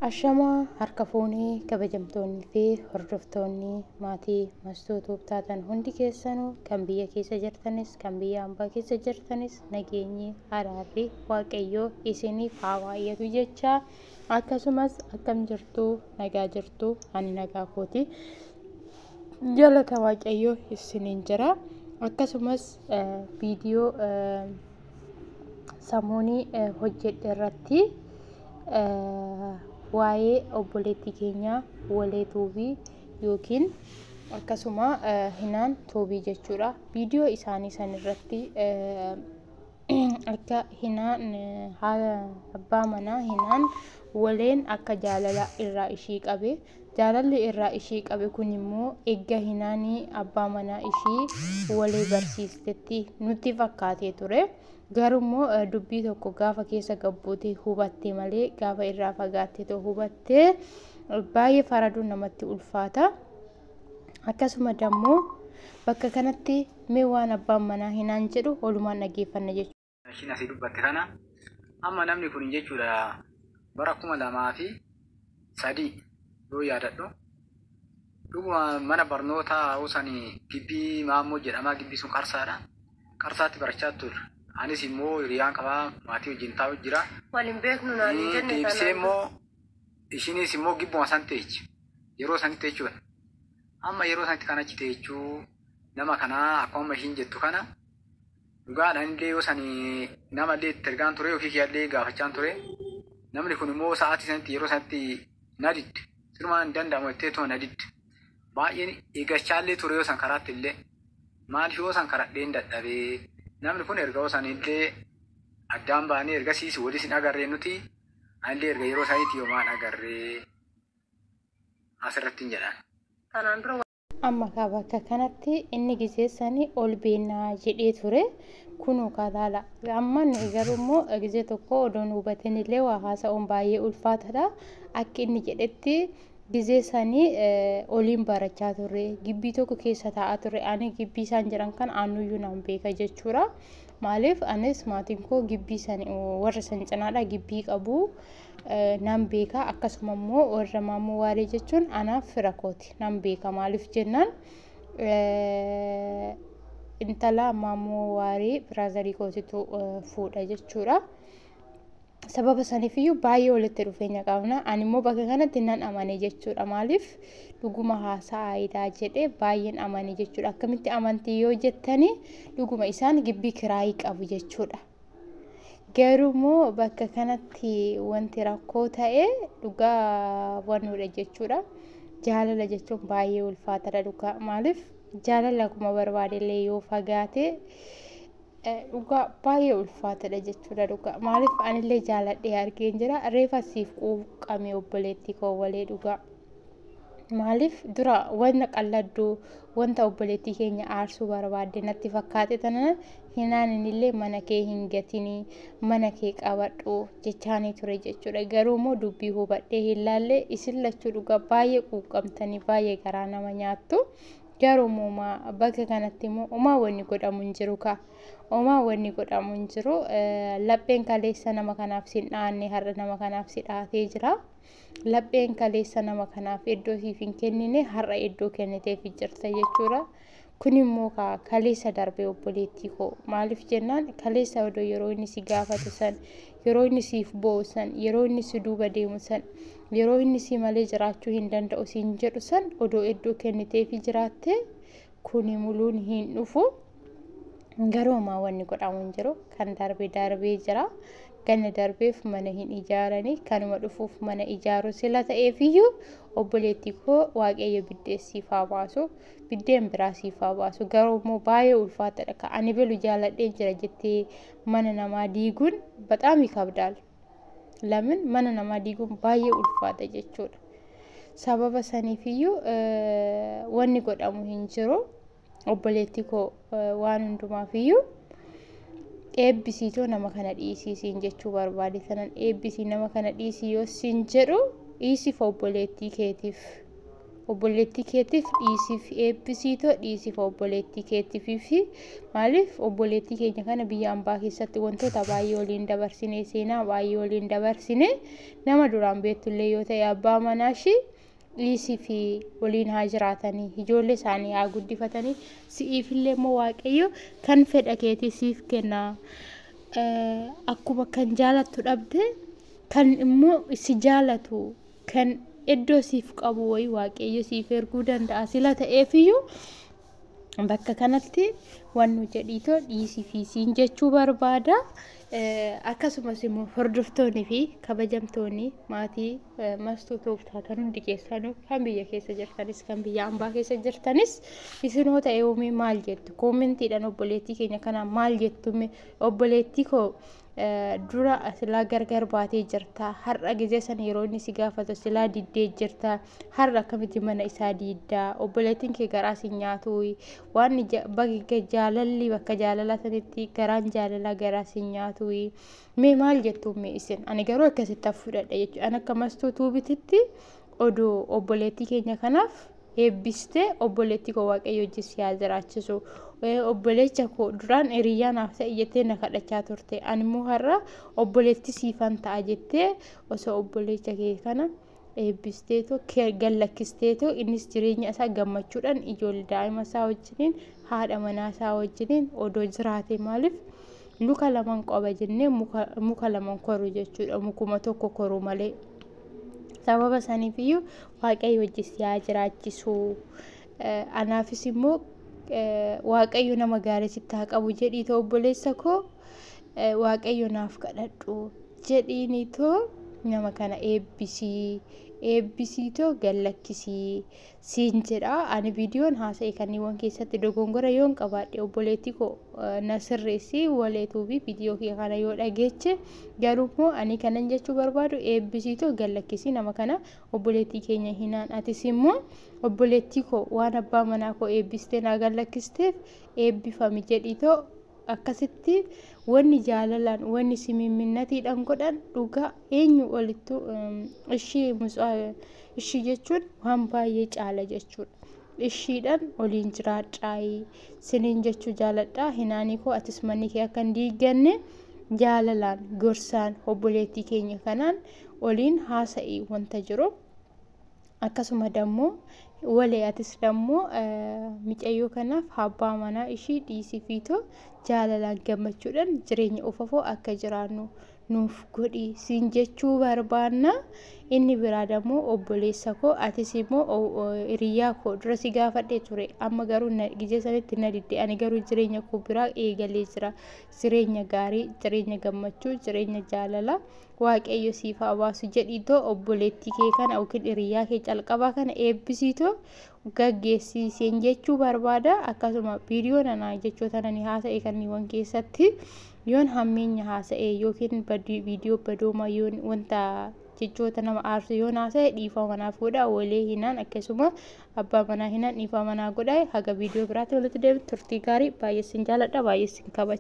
Ashamaa harka fuunee kabajamtoonni fi hordoftoonni maatii mastoota taatan hundi keessanuu kan biyya keessa jirtanis kan biyya hambaa keessa jirtanis nageenyi araarri waaqayyoo isiniif haa baay'atu jecha akkasumas akkam jirtu nagaa jirtu ani nagaa kooti jalata waaqayyoo isiniin jira akkasumas viidiyoo samuunii hojjedhe irratti waa'ee obboleettii keenya walee tuubii yookiin akkasuma hinaan tuubii jechuudha. Viidiyoo isaanii san irratti akka hinaan abbaa manaa hinaan waleen akka jaalala irraa ishii qabe jaalalli irraa ishii qabe kun immoo eegga hinaanii abbaa manaa ishii walee barsiistetti nutti fakkaatee ture. Garummoo dubbii tokko gaafa keessa gabbuutee hubatte malee gaafa irraa fagaattee too hubattee baay'ee faraduun namatti ulfaata. Akkasuma dammoo bakka kanatti mee waan abbaan manaa hinaan jedhu walumaan dhaggeeffanna jechuudha. Ishiin asii dubbatte kana amma namni kun jechuudha bara 2003 yoo yaadadhu dhuguma mana barnootaa hausanii gibbii maammoo jedhama gibbii sun qarsaadha. Qarsaatti barachaa ture. Anis immoo hiriyaan qabaa maatii wajjin taa'u jira. Waliin beeknu naanii jenne kana. Deebisee immoo ishiinis immoo gibbuma san teechi. Yeroo sanitti jechuudha. Amma yeroo sanitti kana achi teechuu nama kanaa akkuma ishiin jettu kana dhugaadhaan illee yoo sanii nama illee itti ergaan ture ofii kiyyaallee gaafachaan ture. Namni kun immoo sa'aatii sanitti yeroo sanitti na didde. Sirumaan hin danda'amu jettee too na didde. Baay'een eeggachaallee ture yoo san karaatti illee maaliif yoo san karadhee hin dadhabee namni kun erga osanillee addaan baanii ergasiis walis hin agarree nuti anillee erga yeroo sanitti yoomaan agarree asirratti hin jedhan. Amma bakka kanatti inni gizeessanii ol beennaa jedhee ture kunuu kataala. Amma garuu immoo gizee tokko odoon hubatanillee waa haasa'uun baay'ee ulfaataadha. Akka inni jedhetti gizeessanii oliin barachaa turre gibbii tokko keessa taa'aa turre ani gibbii isaan jiran kan aannuyyuu naan beeka jechuudha. Maaliif anis maatiin koo gibbii san warra san cinaadha gibbii qabu naan beeka akkasuma immoo warra maammoo waaree jechuun anaaf fira kooti naan beeka maaliif jennaan intala maammoo waaree biraazarii kootitu fuudha jechuudha. Sababa saniifiyyuu baay'ee walitti dhufeenya qabna. Ani immoo bakka kanatti nan amane jechuudha. Maaliif dhuguma haasa'aa jedhee baay'een amane jechuudha. Akkamitti amantii yoo jettanii dhuguma isaan gibbii kiraayii qabu jechuudha. Garuu immoo bakka kanatti wanti rakkoo ta'e dhugaa wanuudha jechuudha. Jaalala jechuun baay'ee ulfaataadha dhugaa. Maaliif jaalala akkuma barbaadellee yoo fagaate dhugaa baay'ee ulfaataadha jechuudha dhugaa. Maaliif anillee jaaladhee argeen jira reefa siif quuqame obboleettii koo walee dhugaa. Maaliif dura wanta qalladdu wanta obboleettii keenya aarsuu barbaadde natti fakkaate tanan hinaaninillee mana kee hin gatinii mana kee qabadhu jechaanii ture jechuudha. Garuu immoo dubbii hubadhee hin laalle isin lachuu dhugaa baay'ee quuqamtanii baay'ee garaa nama nyaattu. Garuu immoo bakka kanatti immoo homaa wanni godhamu hin jiru kaa. Homaa wanni godhamu hin jiru lapheen kaleessa nama kanaaf sin dhaanne har'a nama kanaaf si dhaatee jira. Lapheen kaleessa nama kanaaf iddoo siif hin kennine har'a iddoo kenniteef jirta jechuudha. Kun immoo kaleessa darbee obboleettii koo maaliif jennaan kaleessa odoo yeroo inni si gaafatu san yeroo inni siif bo'u san yeroo inni si duuba deemu san yeroo inni si malee jiraachuu hin danda'u siin jedhu san odoo iddoo kenniteef jiraatte kuni muluun hin dhufu. Garuu homaa wanni godhamu hin jiru kan darbee jira. Ganna darbeef mana hin ijaaranii kanuma dhufuuf mana ijaaru sila ta'eefiyyuu obboleettii koo waaqayyo biddeessiif haa baasu biddeen biraa siif haa baasu. Garuu immoo baay'ee ulfaataadha ka ani belu jaaladheen jira jettee mana namaa diiguun bataami kabdaal. Lamin mana namaa diiguun baay'ee ulfaata jechuudha. Sababa saniifiyyuu wanni godhamu hin jiru obboleettii koo waan hundumaafiyyuu eebbisiitoo nama kana dhiisiisiin jechuu barbaade sanan eebbisii nama kana dhiisii yoo siin jedhu dhiisiif obboleettii keetiif obboleettii keetiif dhiisiif eebbisiitoo dhiisiif obboleettii keetiif fi maaliif obboleettii keenya kana biyya ambaa keessatti wantoota baay'ee waliin dabarsine seenaa baay'ee waliin dabarsine nama duraan beektullee yoo ta'e abbaa manaa ishii dhiisii fi waliin haa jiraatanii ijoollee isaanii haa guddifatanii si'iifillee immoo waaqayyo kan fedha keetii siif kenna akkuma kan jaalattu dhabde kan immoo si jaalatu kan iddoo siif qabu wayi waaqayyo siif erguu danda'a sila ta'eefiyyuu bakka kanatti wannu jedhiitoo dhiisii fi siin jechuu barbaada. Akkasumas immoo hordoftoonni fi kabajamtoonni maatii mastuu tooftaatan hundi keessanuu kan biyya keessa jirtanis kan biyya ambaa keessa jirtanis isinoo ta'e uumee maal jettu koomentiidhaan obboleettii keenya kana maal jettu obboleettii koo dura silaa gargar baatee jirta har'a gizee sana yeroo inni si gaafatu silaa diddee jirta har'a akkamitti mana isaa diiddaa obboleettiin kee garaa si nyaatu waan bakka jaalalli bakka jaalala sanitti garaan jaalala garaa si nyaatu mee maal jettu isin ani garuu akkasitti fudhadha jechuudha an akka mastuu tuubititti odoo obboleettii keenya kanaaf eebbistee obboleettii koo waaqayyo wajjin si haa jiraachisu obboleecha koo duraan hiriyaanaaf ta'e jettee na kadhachaa turte ani immoo har'a obboleettii siifan ta'a jettee osoo obboleecha kee kana eebbisteetoo gallakkisteetoo innis jireenya isaa gammachuudhaan ijoollee daa'ima isaa wajjiniin haadha manaa isaa wajjiniin odoo jiraate maaliif luka lamaan qoba jennee muka lamaan koru jechuudha mukuma tokko koru malee sababa saniifiyyuu waaqayyo wajjin si haa jiraachisu anaafis immoo waaqayyo nama gaarii sitti haa qabu jedhiitoo obboleessa koo waaqayyo naaf kadhadhu jedhiinitoo nama kana eebbisiitoo gallakkisii siin jedha ani viidiyoon haasa'e kanniiwwan keessatti dogongora yoon qabaadhe obboleettii koo na sirreessi waleetuu fi viidiyoo kee kana yoo dhageeche garuummoo ani kanan jechuu barbaadu eebbisiitoo gallakkisii nama kana obboleettii keenya hinaan atis immoo obboleettii koo waan abbaa manaa koo eebbistee naa gallakkisteef eebbifami jedhiitoo akkasitti wanni jaalalaan wanni simimminnatiidhaan godhan dhugaa eenyu olitti ishii jechuun waan baay'ee caala jechuudha ishiidhaan oliin jiraadhaayii siniin jechuu jaaladhaa hinaanii koo atis manni kee akka hin diiganne jaalalaan gorsaan obboleettii keenya kanaan oliin haasa'ii wanta jiru akkasuma dammoo walee atis dammoo micayyoo kanaaf abbaa manaa ishii dhiisifiitoo jaalalaan gammachuudhaan jireenya ufafoo akka jiraannu nuuf godhi siin jechuu barbaanna inni biraa dammoo obboleessa koo atis immoo hiriyaa koo dura si gaafadhee ture amma garuu gizee sanitti na didde ani garuu jireenya koo biraa eegalee jira jireenya gaarii jireenya gammachuu jireenya jaalala waaqayyo siif haa baasu jedhiitoo obboleettii kee kana yookiin hiriyaa kee calqabaa kana eebbisiitoo gaggeessisiin jechuu barbaada akkasuma viidiyoo nanaa jechoota nani haasa'e kanniiwwan keessatti yoon hammeenya haasa'e yookiin viidiyoo badooma yoon wanta jechoota nama aarsu yoon haasa'e dhiifama manaa godha walee hinaan akkasuma abbaa manaa hinaan dhiifama manaa godha haga viidiyoo biraatti walitti deebi'u turtii gaarii baay'ee sin jaaladha baay'ee sin kabaja